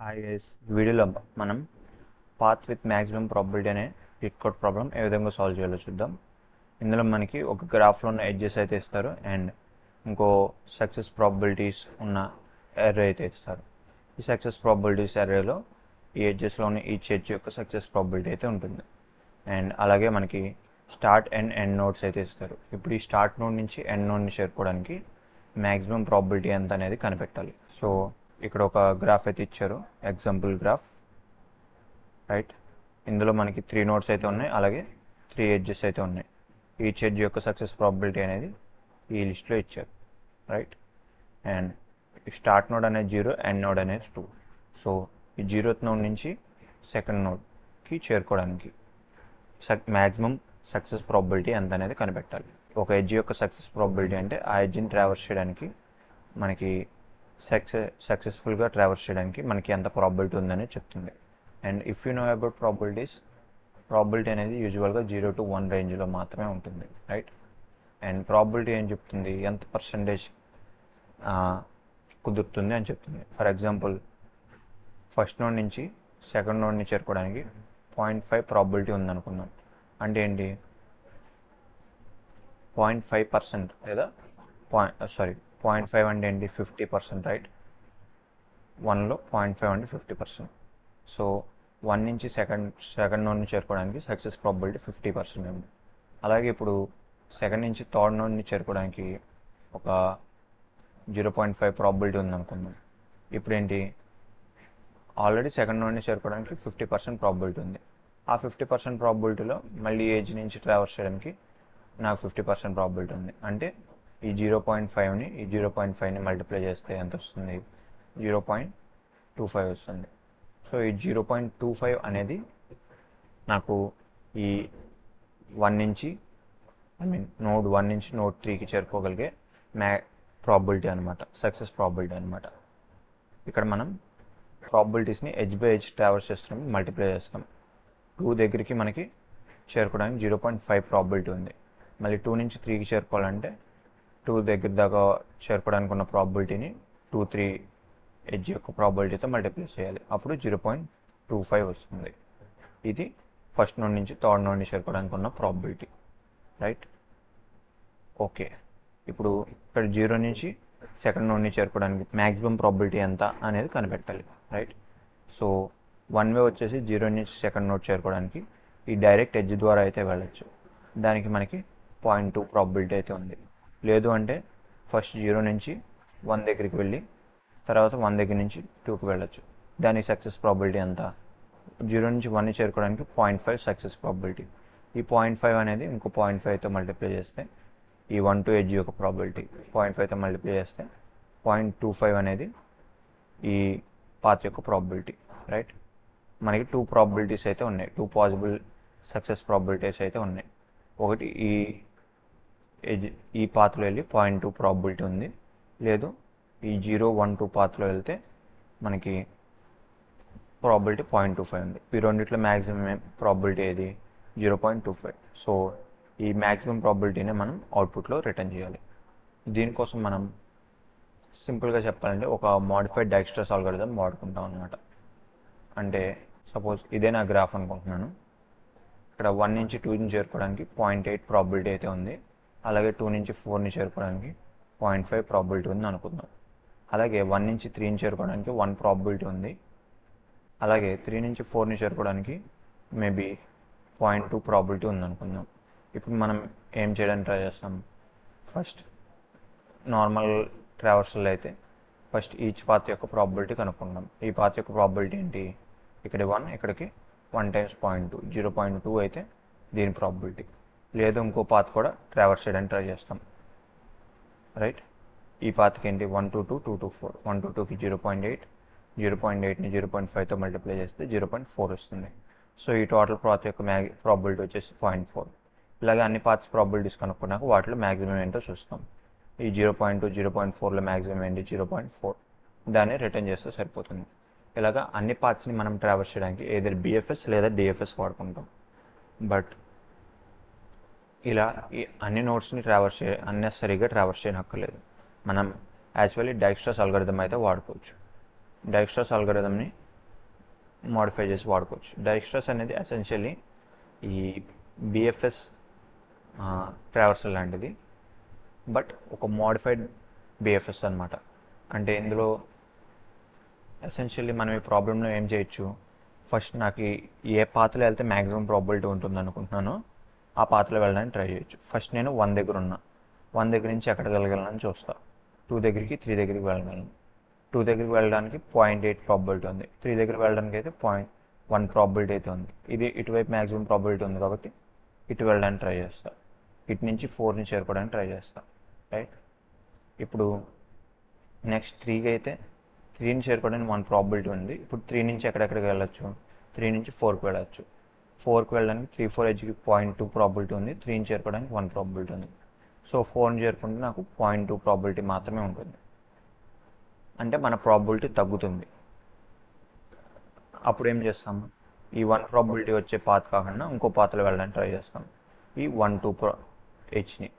Hi guys, ఈ వీడియోలో మనం పాత్ విత్ మ్యాక్సిమం ప్రాబిలిటీ అనే హిట్ కోడ్ ప్రాబ్లం ఏ విధంగా సాల్వ్ చేయాలో చూద్దాం. ఇందులో మనకి ఒక గ్రాఫ్లో ఉన్న ఎడ్జెస్ అయితే ఇస్తారు అండ్ ఇంకో సక్సెస్ ప్రాబిలిటీస్ ఉన్న ఎర్రే అయితే ఇస్తారు. ఈ సక్సెస్ ప్రాబిలిటీస్ ఎర్రేలో ఈ ఎడ్జెస్లోని ఈచ్ ఎడ్జ్ యొక్క సక్సెస్ ప్రాబిలిటీ అయితే ఉంటుంది. అండ్ అలాగే మనకి స్టార్ట్ అండ్ ఎండ్ నోడ్స్ అయితే ఇస్తారు. ఇప్పుడు ఈ స్టార్ట్ నోడ్ నుంచి ఎండ్ నోడ్ని చేరుకోవడానికి మ్యాక్సిమం ప్రాబిలిటీ ఎంత అనేది కనిపెట్టాలి. సో ఇక్కడ ఒక గ్రాఫ్ అయితే ఇచ్చారు, ఎగ్జాంపుల్ గ్రాఫ్, రైట్. ఇందులో మనకి 3 నోడ్స్ అయితే ఉన్నాయి, అలాగే 3 ఎడ్జెస్ అయితే ఉన్నాయి. ఈచ్ ఎడ్జ్ యొక్క సక్సెస్ ప్రాబిలిటీ అనేది ఈ లిస్ట్లో ఇచ్చారు, రైట్. అండ్ స్టార్ట్ నోడ్ అనేది 0, ఎండ్ నోడ్ అనేది 2. సో ఈ 0th నోడ్ నుంచి సెకండ్ నోడ్కి చేరుకోవడానికి మ్యాక్సిమం సక్సెస్ ప్రాబిలిటీ ఎంత అనేది కనిపెట్టాలి. ఒక ఎడ్జ్ యొక్క సక్సెస్ ప్రాబిలిటీ అంటే ఆ ఎడ్జ్ని ట్రావర్స్ చేయడానికి మనకి సక్సెస్ఫుల్గా ట్రావర్స్ చేయడానికి మనకి ఎంత ప్రాబిలిటీ ఉందని చెప్తుంది. And if you know about probability అనేది యూజువల్గా 0 to 1 రేంజ్లో మాత్రమే ఉంటుంది, రైట్. అండ్ ప్రాబిలిటీ ఏం చెప్తుంది, ఎంత పర్సంటేజ్ కుదురుతుంది అని చెప్తుంది. ఫర్ ఎగ్జాంపుల్, ఫస్ట్ నోడ్ నుంచి సెకండ్ నోడ్ని చేరుకోవడానికి 0.5 ప్రాబిలిటీ ఉందనుకుందాం. అంటే ఏంటి, 0.5% లేదా 0.5 అంటే ఏంటి, 50%, రైట్. 1లో 0.5 అంటే 50%. సో 1 నుంచి సెకండ్ నోడ్ని చేరుకోవడానికి సక్సెస్ ప్రాబిలిటీ 50% ఉంది. అలాగే ఇప్పుడు సెకండ్ నుంచి థర్డ్ నోడ్ని చేరుకోవడానికి ఒక 0.5 ప్రాబిలిటీ ఉందనుకుందాం. ఇప్పుడు ఏంటి, ఆల్రెడీ సెకండ్ నోడ్ని చేరుకోవడానికి 50% ప్రాబిలిటీ ఉంది. ఆ 50% ప్రాబిలిటీలో మళ్ళీ ఏజ్ నుంచి ట్రావర్స్ చేయడానికి నాకు 50% ప్రాబిలిటీ ఉంది. అంటే ఈ 0.5ని ఈ 0.5ని మల్టిప్లై చేస్తే ఎంత వస్తుంది, 0.25 వస్తుంది. సో ఈ 0.25 అనేది నాకు ఈ నోడ్ 1 నుంచి నోడ్ 3కి చేరుకోగలిగే ప్రాబిలిటీ అనమాట, సక్సెస్ ప్రాబిలిటీ అనమాట. ఇక్కడ మనం ప్రాబిలిటీస్ని ఎడ్జ్ బై ఎడ్జ్ ట్రావర్స్ చేస్తున్నాం, మల్టిప్లై చేస్తాం. 2 దగ్గరికి మనకి చేరుకోవడానికి 0.5 ప్రాబిలిటీ ఉంది. మళ్ళీ 2 నుంచి 3కి చేరుకోవాలంటే 2 దగ్గర దాకా చేరుకోవడానికి ఉన్న ప్రాబిలిటీని 2, 3 ఎడ్జ్ యొక్క ప్రాబిలిటీతో మల్టిప్లై చేయాలి. అప్పుడు 0.25 వస్తుంది. ఇది ఫస్ట్ నోడ్ నుంచి థర్డ్ నోడ్ని చేరుకోవడానికి ఉన్న ప్రాబిలిటీ, రైట్. ఓకే, ఇప్పుడు ఇక్కడ 0 నుంచి సెకండ్ నోడ్ని చేరుకోవడానికి మ్యాక్సిమం ప్రాబిలిటీ ఎంత అనేది కనిపెట్టాలి, రైట్. సో వన్ వే వచ్చేసి 0 నుంచి సెకండ్ నోడ్ చేరుకోవడానికి ఈ డైరెక్ట్ ఎడ్జ్ ద్వారా అయితే వెళ్ళచ్చు. దానికి మనకి 0.2 ప్రాబిలిటీ అయితే ఉంది. లేదు అంటే ఫస్ట్ 0 నుంచి 1 దగ్గరికి వెళ్ళి తర్వాత 1 దగ్గర నుంచి 2కి వెళ్ళచ్చు. దానికి సక్సెస్ ప్రాబిలిటీ ఎంత, 0 నుంచి 1ని చేరుకోవడానికి 0.5 సక్సెస్ ప్రాబిలిటీ. ఈ 0.5 అనేది ఇంకో 0.5తో మల్టిప్లై చేస్తే ఈ 1 to ఎడ్జ్ యొక్క ప్రాబిలిటీ 0.5తో మల్టిప్లై చేస్తే 0.25 అనేది ఈ పాత్ యొక్క ప్రాబిలిటీ, రైట్. మనకి 2 ప్రాబిలిటీస్ అయితే ఉన్నాయి, 2 పాసిబుల్ సక్సెస్ ప్రాబిలిటీస్ అయితే ఉన్నాయి. ఒకటి ఈ పాత్లో వెళ్ళి 0.2 ప్రాబిలిటీ ఉంది, లేదు ఈ 0, 1, 2 పాత్లో వెళ్తే మనకి ప్రాబిలిటీ 0.25 ఉంది. ఈ రెండిట్లో మ్యాక్సిమం ప్రాబిలిటీ ఏది, 0.25. సో ఈ మ్యాక్సిమం ప్రాబిలిటీనే మనం అవుట్పుట్లో రిటర్న్ చేయాలి. దీనికోసం మనం సింపుల్గా చెప్పాలంటే ఒక మోడిఫైడ్ డైక్స్ట్రాస్ అల్గోరిథం వాడుకుంటాం అనమాట. అంటే సపోజ్ ఇదే నా గ్రాఫ్ అనుకుంటున్నాను. ఇక్కడ 1 నుంచి 2ని చేరుకోవడానికి 0.8 ప్రాబిలిటీ అయితే ఉంది. అలాగే 2 నుంచి 4ని చేరుకోవడానికి 0.5 ప్రాబిలిటీ ఉంది అనుకుందాం. అలాగే 1 నుంచి 3ని చేరుకోవడానికి 1 ప్రాబిలిటీ ఉంది. అలాగే 3 నుంచి 4ని చేరుకోవడానికి మేబీ 0.2 ప్రాబిలిటీ ఉంది అనుకుందాం. ఇప్పుడు మనం ఏం చేయడానికి ట్రై చేస్తాం, ఫస్ట్ నార్మల్ ట్రావర్సల్ అయితే ఫస్ట్ ఈచ్ పాత్ యొక్క ప్రాబిలిటీ కనుక్కుంటాం. ఈ పాత్ యొక్క ప్రాబిలిటీ ఏంటి, ఇక్కడ 1, ఇక్కడికి 1 times 0.2, 0.2 అయితే దీని ప్రాబిలిటీ. లేదు ఇంకో పాత్ కూడా ట్రావర్స్ చేయడానికి ట్రై చేస్తాం, రైట్. ఈ పాత్కి ఏంటి 1 to 2, 2 to 4, 1 to 2కి 0.8, 0.8ని 0.5తో మల్టిప్లై చేస్తే 0.4 వస్తుంది. సో ఈ టోటల్ పాత్ యొక్క ప్రాబిలిటీ వచ్చేసి 0.4. ఇలాగే అన్ని పాత్స్ ప్రాబిలిటీస్ కనుక్కున్నాక వాటిలో మ్యాక్సిమం ఏంటో చూస్తాం. ఈ 0.2, 0.4లో మ్యాక్సిమం ఏంటి, 0.4. దాన్ని రిటర్న్ చేస్తే సరిపోతుంది. ఇలాగా అన్ని పాత్స్ని మనం ట్రావర్స్ చేయడానికి ఏదైనా బిఎఫ్ఎస్ లేదా డిఎఫ్ఎస్ వాడుకుంటాం. బట్ ఇలా ఈ అన్ని నోట్స్ని అన్నెసరీగా ట్రావర్స్ చేయనక్కర్లేదు. మనం యాక్చువల్లీ డైక్స్ట్రాస్ అల్గోరిథం అయితే వాడుకోవచ్చు. డైక్స్ట్రాస్ అల్గోరిథంని మోడిఫై చేసి వాడుకోవచ్చు. డైరెక్ట్రస్ అనేది ఎసెన్షియల్లీ ఈ బిఎఫ్ఎస్ ట్రావర్సల్ లాంటిది, బట్ ఒక మోడిఫైడ్ బిఎఫ్ఎస్ అనమాట. అంటే ఇందులో ఎసెన్షియల్లీ మనం ఈ ప్రాబ్లంలో ఏం చేయొచ్చు, ఫస్ట్ నాకు ఏ పాత్రలో వెళ్తే మ్యాక్సిమం ప్రాబిలిటీ ఉంటుంది అనుకుంటున్నానో ఆ పాత్రలో వెళ్ళడానికి ట్రై చేయొచ్చు. ఫస్ట్ నేను 1 దగ్గర ఉన్నా, 1 దగ్గర నుంచి ఎక్కడికి వెళ్ళగలను చూస్తా. 2 దగ్గరికి 3 దగ్గరికి వెళ్ళగలను. 2 దగ్గరికి వెళ్ళడానికి 0.8 ప్రాబిలిటీ ఉంది. 3 దగ్గరికి వెళ్ళడానికి అయితే 0.1 ప్రాబిలిటీ అయితే ఉంది. ఇది ఇటువైపు మ్యాక్సిమం ప్రాబిలిటీ ఉంది కాబట్టి ఇటు వెళ్ళడానికి ట్రై చేస్తా. ఇటు నుంచి 4ని చేరుకోవడానికి ట్రై చేస్తా, రైట్. ఇప్పుడు నెక్స్ట్ 3కి అయితే 3ని చేరుకోవడానికి 1 ప్రాబిలిటీ ఉంది. ఇప్పుడు 3 నుంచి ఎక్కడెక్కడికి వెళ్ళొచ్చు, 3 నుంచి 4కి వెళ్ళచ్చు. 4కి వెళ్ళడానికి 3, 4 ఎడ్జ్కి 0.2 ప్రాబిలిటీ ఉంది. 3ని చేరుకోవడానికి 1 ప్రాబిలిటీ ఉంది. సో 4ని చేరుకుంటే నాకు 0.2 ప్రాబిలిటీ మాత్రమే ఉంటుంది. అంటే మన ప్రాబిలిటీ తగ్గుతుంది. అప్పుడు ఏం చేస్తాం, ఈ 1 ప్రాబిలిటీ వచ్చే పాత్ కాకుండా ఇంకో పాత్రలో వెళ్ళడానికి ట్రై చేస్తాం. ఈ 1, 2 హెచ్ని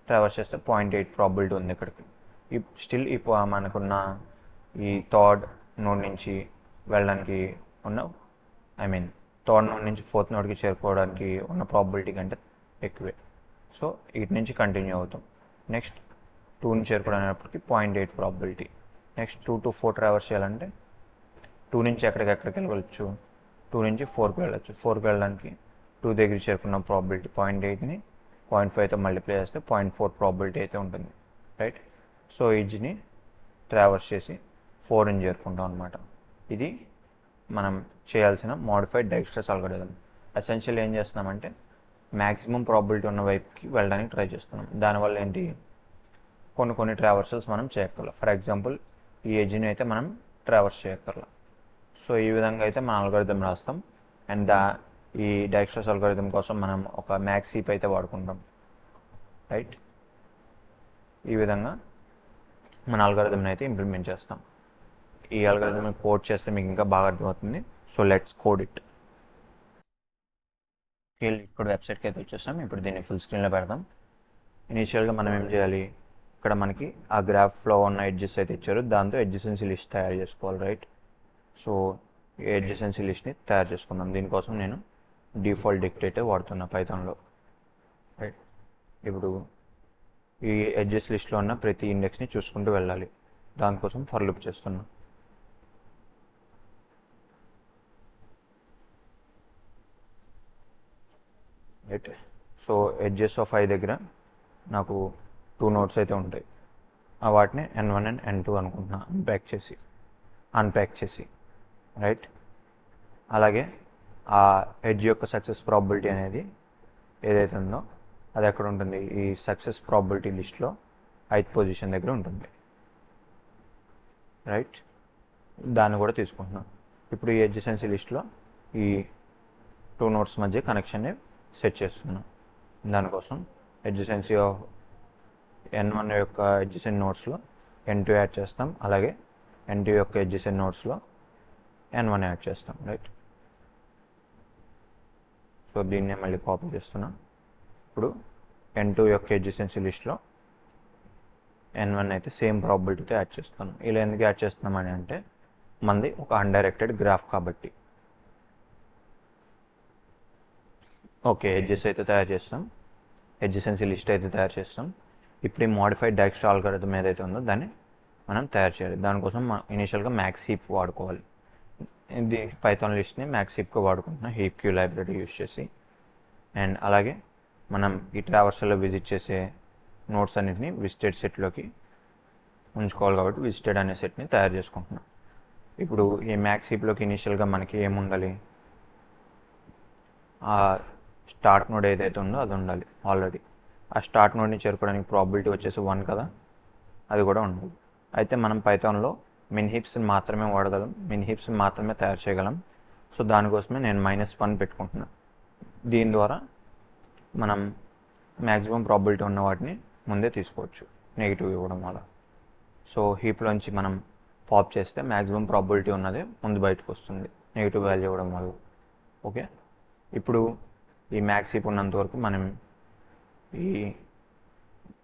ట్రావర్స్ చేస్తే 0.8 ప్రాబిలిటీ ఉంది ఇక్కడికి. స్టిల్ ఇప్పుడు మనకున్న ఈ థర్డ్ నోడ్ నుంచి వెళ్ళడానికి ఉన్న థర్డ్ నోడ్ నుంచి 4th నోడ్కి చేరుకోవడానికి ఉన్న ప్రాబిలిటీ కంటే ఎక్కువే. సో ఇటు నుంచి కంటిన్యూ అవుతాం. నెక్స్ట్ 2ని చేరుకోవడానికి 0.8 ప్రాబిలిటీ. నెక్స్ట్ 2 to 4 ట్రావర్స్ చేయాలంటే 2 నుంచి ఎక్కడికి వెళ్ళవచ్చు, 2 నుంచి 4కి వెళ్ళచ్చు. 4కి వెళ్ళడానికి 2 దగ్గర చేరుకున్న ప్రాబిలిటీ 0.8ని 0.5తో మల్టిప్లై చేస్తే 0.4 ప్రాబిలిటీ అయితే ఉంటుంది, రైట్. సో ఎడ్జ్ని ట్రావర్స్ చేసి 4ని చేరుకుంటాం అనమాట. ఇది మనం చేయాల్సిన మోడిఫైడ్ డైరెక్ట్రస్ అల్గోరిథం. ఎసెన్షియల్ ఏం చేస్తున్నామంటే మ్యాక్సిమం ప్రాబిలిటీ ఉన్న వైపుకి వెళ్ళడానికి ట్రై చేస్తున్నాం. దానివల్ల ఏంటి, కొన్ని ట్రావర్సల్స్ మనం చేయక్కర్లా. ఫర్ ఎగ్జాంపుల్ ఈ ఎడ్జ్ని అయితే మనం ట్రావర్స్ చేయక్కర్లా. సో ఈ విధంగా అయితే మన అల్గోరిథం రాస్తాం. అండ్ ఈ డైరెక్ట్రస్ అల్గోరిథం కోసం మనం ఒక మ్యాక్స్ హీప్ అయితే వాడుకుంటాం, రైట్. ఈ విధంగా మన అల్గోరిథంని అయితే ఇంప్లిమెంట్ చేస్తాం. ఈ అల్గోరిథం కోడ్ చేస్తే మీకు ఇంకా బాగా అర్థమవుతుంది. So let's code it. ఇప్పుడు వెబ్సైట్కి అయితే వచ్చేస్తాం. ఇప్పుడు దీన్ని ఫుల్ స్క్రీన్లో పెడదాం. ఇనీషియల్గా మనం ఏం చేయాలి, ఇక్కడ మనకి ఆ గ్రాఫ్లో ఉన్న ఎడ్జెస్ అయితే ఇచ్చారు, దాంతో ఎడ్జెసెన్సీ లిస్ట్ తయారు చేసుకోవాలి, రైట్. సో ఈ ఎడ్జెసెన్సీ లిస్ట్ని తయారు చేసుకుందాం. దీనికోసం నేను డిఫాల్ట్ డిక్టేటర్ వాడుతున్నా పైథాన్లో, రైట్. ఇప్పుడు ఈ ఎడ్జెస్ లిస్ట్లో ఉన్న ప్రతి ఇండెక్స్ని చూసుకుంటూ వెళ్ళాలి. దానికోసం ఫర్ లూప్ చేస్తున్నా. Right. So edges of I దగ్గర నాకు 2 నోడ్స్ అయితే ఉంటాయి. వాటిని N1 అండ్ N2 అనుకుంటున్నా అన్ప్యాక్ చేసి, రైట్. అలాగే ఆ ఎడ్జ్ యొక్క సక్సెస్ ప్రాబిలిటీ అనేది ఏదైతే ఉందో అది ఎక్కడ ఉంటుంది, ఈ సక్సెస్ ప్రాబిలిటీ లిస్ట్లో 8th పొజిషన్ దగ్గర ఉంటుంది, రైట్. దాన్ని కూడా తీసుకుంటున్నాం. ఇప్పుడు ఈ ఎడ్జెసెన్సీ లిస్ట్లో ఈ 2 నోడ్స్ మధ్య కనెక్షన్ని సెట్ చేస్తున్నాం. దానికోసం ఎడ్జెసెన్సీ ఆఫ్ N1 యొక్క ఎడ్జెసెంట్ నోడ్స్లో N2 యాడ్ చేస్తాం. అలాగే N2 యొక్క ఎడ్జెసెంట్ నోడ్స్లో N1 యాడ్ చేస్తాం, రైట్. సో దీన్నే మళ్ళీ కాపీ చేస్తున్నాం. ఇప్పుడు N2 యొక్క ఎడ్జెసెన్సీ లిస్ట్లో N1 అయితే సేమ్ ప్రాబిలిటీతో యాడ్ చేస్తున్నాం. ఇలా ఎందుకు యాడ్ చేస్తున్నామని అంటే మనది ఒక అన్డైరెక్టెడ్ గ్రాఫ్ కాబట్టి. ఓకే, ఎడ్జెస్ అయితే తయారు చేస్తాం, ఎడ్జెసెన్సీ లిస్ట్ అయితే తయారు చేస్తాం. ఇప్పుడు ఈ మోడిఫైడ్ డైరెక్ట్రస్ అల్గోరిథం ఏదైతే ఉందో దాన్ని మనం తయారు చేయాలి. దానికోసం ఇనీషియల్గా మ్యాక్స్ హీప్ వాడుకోవాలి. ఇది పైథాన్ లిస్ట్ని మ్యాక్స్ హీప్గా వాడుకుంటున్నాం, హీప్ క్యూ లైబ్రరీ యూజ్ చేసి. అండ్ అలాగే మనం ఈ ట్రావర్సల్లో విజిట్ చేసే నోట్స్ అన్నిటిని విజిటెడ్ సెట్లోకి ఉంచుకోవాలి కాబట్టి విజిటెడ్ అనే సెట్ని తయారు చేసుకుంటున్నాం. ఇప్పుడు ఈ మ్యాక్స్ హీప్లోకి ఇనీషియల్గా మనకి ఏముండాలి, ఆ స్టార్ట్ నోడ్ ఏదైతే ఉందో అది ఉండాలి ఆల్రెడీ. ఆ స్టార్ట్ నోడ్ని చేరుకోవడానికి ప్రాబిలిటీ వచ్చేసి 1 కదా, అది కూడా ఉండాలి. అయితే మనం పైథాన్లో మిన్ హీప్స్ని మాత్రమే వాడగలం, మిన్ హీప్స్ని మాత్రమే తయారు చేయగలం. సో దానికోసమే నేను -1 పెట్టుకుంటున్నాను. దీని ద్వారా మనం మ్యాక్సిమం ప్రాబిలిటీ ఉన్న వాటిని ముందే తీసుకోవచ్చు నెగిటివ్ ఇవ్వడం వల్ల. సో హీప్లోంచి మనం పాప్ చేస్తే మ్యాక్సిమం ప్రాబిలిటీ ఉన్నది ముందు బయటకు వస్తుంది నెగిటివ్ వాల్యూ ఇవ్వడం వల్ల. ఓకే, ఇప్పుడు ఈ మ్యాక్స్ హీప్ ఉన్నంత వరకు మనం ఈ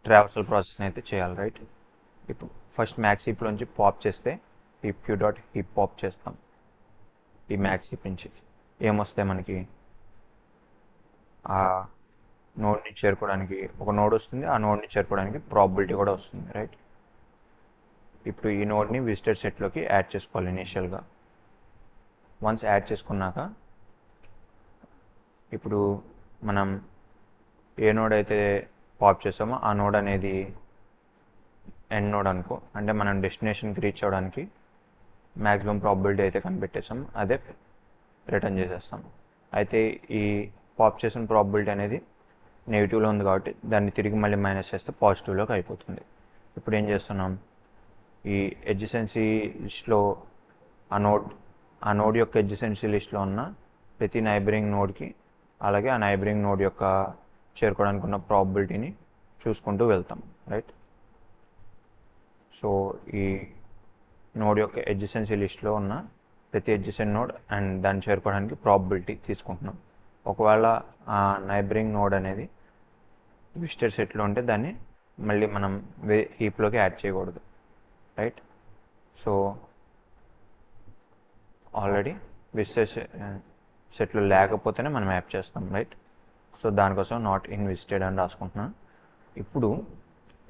ట్రావర్సల్ ప్రాసెస్ని అయితే చేయాలి, రైట్. ఇప్పుడు ఫస్ట్ మ్యాక్స్ హీప్లోంచి పాప్ చేస్తే heap queue dot heap pop చేస్తాం. ఈ మ్యాక్స్ హీప్ నుంచి ఏమొస్తాయి మనకి, ఆ నోడ్ని చేరుకోవడానికి ఒక నోడ్ వస్తుంది, ఆ నోడ్ని చేరుకోవడానికి ప్రాబిలిటీ కూడా వస్తుంది, రైట్. ఇప్పుడు ఈ నోడ్ని విజిటర్ సెట్లోకి యాడ్ చేసుకోవాలి ఇనీషియల్గా. వన్స్ యాడ్ చేసుకున్నాక ఇప్పుడు మనం ఏ నోడ్ అయితే పాప్ చేసామో ఆ నోడ్ అనేది ఎండ్ నోడ్ అనుకో, అంటే మనం డెస్టినేషన్కి రీచ్ అవ్వడానికి మ్యాక్సిమం ప్రాబిలిటీ అయితే కనిపెట్టేసాం, అదే రిటర్న్ చేసేస్తాం. అయితే ఈ పాప్ చేసిన ప్రాబిలిటీ అనేది నెగిటివ్లో ఉంది కాబట్టి దాన్ని తిరిగి మళ్ళీ మైనస్ చేస్తే పాజిటివ్లోకి అయిపోతుంది. ఇప్పుడు ఏం చేస్తున్నాం, ఈ ఎడ్జసెన్సీ లిస్ట్లో ఆ నోడ్ యొక్క ఎడ్జసెన్సీ లిస్ట్లో ఉన్న ప్రతి నైబరింగ్ నోడ్కి అలాగే ఆ నైబరింగ్ నోడ్ యొక్క చేరుకోవడానికి ఉన్న ప్రాబిలిటీని చూసుకుంటూ వెళ్తాం, రైట్. సో ఈ నోడ్ యొక్క ఎడ్జసెన్సీ లిస్ట్లో ఉన్న ప్రతి ఎడ్జసెంట్ నోడ్ అండ్ దాన్ని చేరుకోవడానికి ప్రాబిలిటీ తీసుకుంటున్నాం. ఒకవేళ ఆ నైబరింగ్ నోడ్ అనేది విజిటర్ సెట్లో ఉంటే దాన్ని మళ్ళీ మనం హీప్లోకి యాడ్ చేయకూడదు, రైట్. సో ఆల్రెడీ విజిటర్ సెట్లో లేకపోతేనే మనం యాడ్ చేస్తాం, రైట్. సో దానికోసం నాట్ ఇన్ విజిటెడ్ అని రాసుకుంటున్నాను. ఇప్పుడు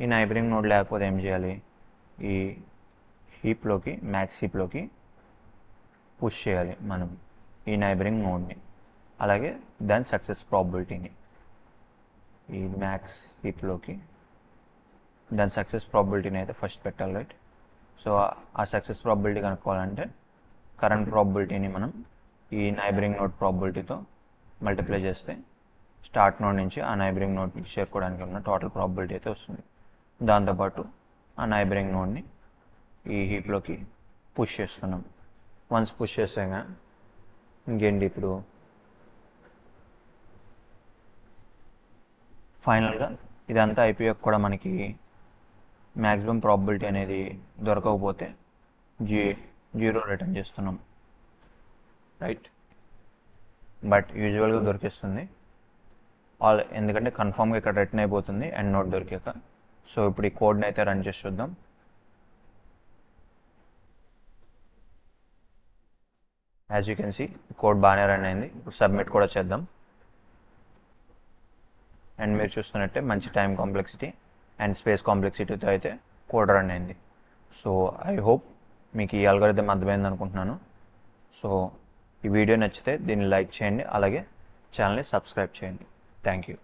ఈ నైబరింగ్ నోడ్ లేకపోతే ఏం చేయాలి, ఈ హీప్లోకి మ్యాక్స్ హీప్లోకి పుష్ చేయాలి మనం ఈ నైబరింగ్ నోడ్ని, అలాగే దాని సక్సెస్ ప్రాబిలిటీని ఈ మ్యాక్స్ హీప్లోకి దాని సక్సెస్ ప్రాబిలిటీని అయితే ఫస్ట్ పెట్టాలి, రైట్. సో ఆ సక్సెస్ ప్రాబిలిటీ కనుక్కోవాలంటే కరెంట్ ప్రాబిలిటీని మనం ఈ నైబరింగ్ నోడ్ ప్రాబిలిటీతో మల్టిప్లై చేస్తే స్టార్ట్ నోడ్ నుంచి ఆ నైబరింగ్ నోడ్కి చేరుకోవడానికి ఉన్న టోటల్ ప్రాబిలిటీ అయితే వస్తుంది. దాంతోపాటు ఆ నైబరింగ్ నోడ్ని ఈ హీప్లోకి పుష్ చేస్తున్నాం. వన్స్ పుష్ చేసాక ఇంకేంటి, ఇప్పుడు ఫైనల్గా ఇదంతా అయిపోయాక కూడా మనకి మ్యాక్సిమం ప్రాబిలిటీ అనేది దొరకకపోతే జీరో రిటర్న్ చేస్తున్నాం, రైట్. బట్ యూజువల్గా దొరికేస్తుంది ఎందుకంటే కన్ఫామ్గా ఇక్కడ రిటర్న్ అయిపోతుంది ఎండ్ నోట్ దొరికాక. సో ఇప్పుడు ఈ కోడ్ని అయితే రన్ చేసి చూద్దాం. As you can see code బాగానే రన్ అయింది. ఇప్పుడు సబ్మిట్ కూడా చేద్దాం. అండ్ మీరు చూస్తున్నట్టే మంచి టైం కాంప్లెక్సిటీ అండ్ స్పేస్ కాంప్లెక్సిటీతో అయితే కోడ్ రన్ అయింది. సో ఐ హోప్ మీకు ఈ అల్గోరిథం అర్థమైంది అనుకుంటున్నాను. సో ఈ వీడియో నచ్చితే దీన్ని లైక్ చేయండి, అలాగే ఛానల్ని సబ్స్క్రైబ్ చేయండి. Thank you.